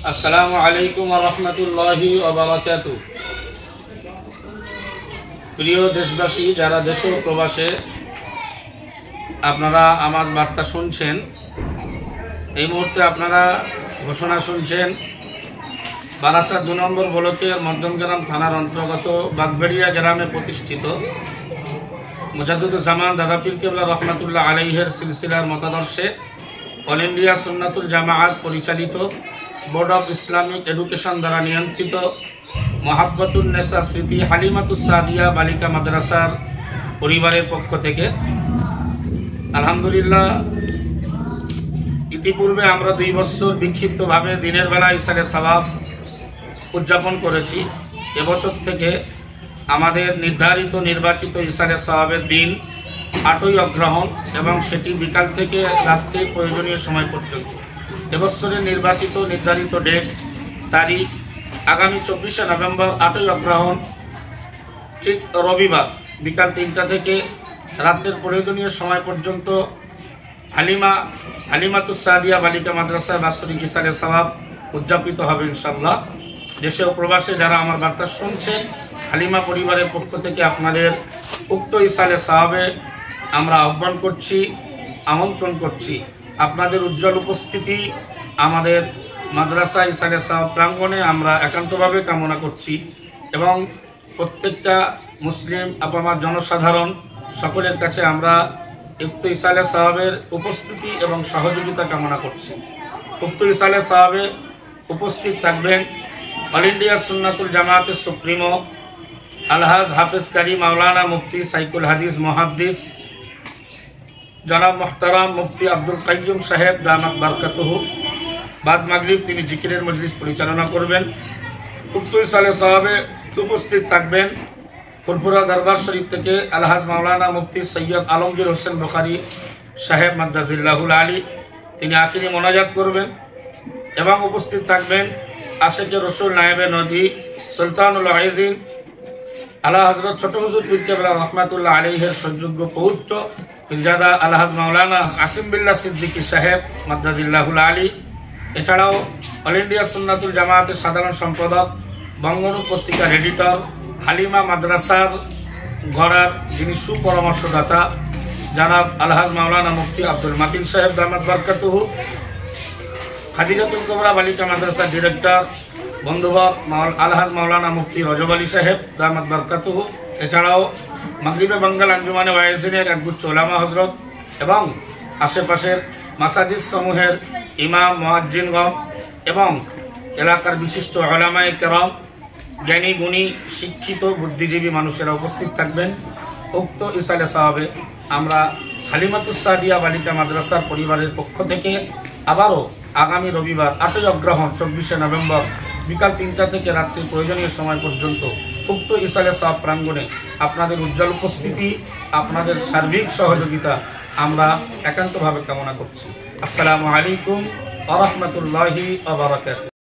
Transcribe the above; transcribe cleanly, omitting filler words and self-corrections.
আসসালামু আলাইকুম ওয়া রাহমাতুল্লাহি ওয়া বারাকাতুহু। প্রিয় দেশবাসী, যারা দেশ ও প্রবাসে আপনারা আমার বার্তা শুনছেন, এই মুহূর্তে আপনারা ঘোষণা শুনছেন বারাসাত ২ নম্বর ব্লকের মধ্যমগ্রাম থানার অন্তর্গত বাগবেড়িয়া গ্রামে প্রতিষ্ঠিত মুজাদ্দিদুজ্জামান দাদা পীর কেবলা রহমাতুল্লাহ আলাইহির সিলসিলার মতাদর্শে অল ইন্ডিয়া সুন্নাতুল জামাআত পরিচালিত বোর্ড অফ ইসলামিক এডুকেশন দ্বারা নিয়ন্ত্রিত মোহাব্বতুন নেসা স্মৃতি হালিমাতুস সাদিয়া বালিকা মাদ্রাসার পরিবারের পক্ষ থেকে আলহামদুলিল্লাহ ইতিপূর্বে আমরা 2 বছর বিক্ষিপ্তভাবে দিনের বেলা ইসালে সওয়াব উদযাপন করেছি। এবছর থেকে আমাদের নির্ধারিত নির্বাচিত ইসালে সওয়াবের দিন 8ই অগ্রহণ এবং সেটি বিকাল থেকে রাত্রে প্রয়োজনীয় সময় পর্যন্ত। এবছরের নির্ধারিত ডেট তারিখ আগামী 24শে নভেম্বর 8ই অগ্রহণ, ঠিক রবিবার বিকাল 3টা থেকে রাতের প্রয়োজনীয় সময় পর্যন্ত হালিমাতুস সাদিয়া বালিকা মাদ্রাসায় বাৎসরিক ইসালে সওয়াব উদযাপিত হবে ইনশাআল্লাহ। দেশে ও প্রবাসে যারা আমার বার্তা শুনছেন, হালিমা পরিবারের পক্ষ থেকে আপনাদের উক্ত ইসালে সওয়াবে আমরা আহ্বান করছি, আমন্ত্রণ করছি। আপনাদের উজ্জ্বল উপস্থিতি আমাদের মাদ্রাসা ইসালে সওয়াব প্রাঙ্গণে আমরা একান্তভাবে কামনা করছি এবং প্রত্যেকটা মুসলিম আপামার জনসাধারণ সকলের কাছে আমরা উক্ত ইসালে সওয়াবের উপস্থিতি এবং সহযোগিতা কামনা করছি। উক্ত ইসালে সওয়াবে উপস্থিত থাকবেন অল ইন্ডিয়া সুন্নাতুল জামাআতের সুপ্রিমো আলহাজ হাফেজ কারি মাওলানা মুফতি সাইকুল হাদিস মুহাদ্দিস জনাব মোহতারাম মুফতি আব্দুল কাইয়ুম সাহেব দামাত বারকাতুহু। বাদ মাগরিব তিনি জিকিরের মজলিস পরিচালনা করবেন। উক্ত ইসালে সওয়াবে উপস্থিত থাকবেন ফুরফুরা দরবার শরীফ থেকে আলহাজ মাওলানা মুফতি সৈয়দ আলমগীর হোসেন বুখারী সাহেব মাদ্দাজিল্লাহুল আলী, তিনি আখিরি মোনাজাত করবেন। এবং উপস্থিত থাকবেন আশেকে রসুল নায়েবে নবী সুলতানুল আইজিন আলা হযরত ছোট হুজুর পীর কেবলা রহমাতুল্লাহ আলাইহির সুযোগ্য পৌত্র পীরজাদা আলহাজ মাওলানা আসিম বিল্লাহ সিদ্দিকী সাহেব মাদ্দাজিল্লাহুল আলী। এছাড়াও অল ইন্ডিয়া সুন্নাতুল জামাআতের সাধারণ সম্পাদক, বঙ্গনু পত্রিকার এডিটর, হালিমা মাদ্রাসার গড়ার যিনি সুপরামর্শদাতা জনাব আলহাজ মাওলানা মুফতি আব্দুল মাতিন সাহেব দামাত বারকাতুহু, খাদিজাতুল কুবরা বালিকা মাদ্রাসার ডিরেক্টর বন্ধুবর আলহাজ মাওলানা মুফতি রজব আলী সাহেব দামাত বারকাতুহু। এছাড়াও মাগরিবে বাঙ্গাল আঞ্জুমানে ওয়াইজিনের একগুচ্ছ ওলামা হজরত এবং আশেপাশের মাসাজিদ সমূহের ইমাম মুয়াজ্জিনগণ এবং এলাকার বিশিষ্ট উলামায়ে কেরাম, জ্ঞানী গুণী শিক্ষিত বুদ্ধিজীবী মানুষেরা উপস্থিত থাকবেন। উক্ত ইসালে সওয়াবে আমরা হালিমাতুস সাদিয়া বালিকা মাদ্রাসার পরিবারের পক্ষ থেকে আবারও আগামী রবিবার 8ই অগ্রহণ 24শে নভেম্বর বিকাল 3টা থেকে রাত্রি প্রয়োজনীয় সময় পর্যন্ত উক্ত ইসালে সওয়াব প্রাঙ্গণে আপনাদের উজ্জ্বল উপস্থিতি, আপনাদের সার্বিক সহযোগিতা আমরা একান্তভাবে কামনা করছি। আসসালামু আলাইকুম ওয়া রাহমাতুল্লাহি ওয়া বারাকাতুহু।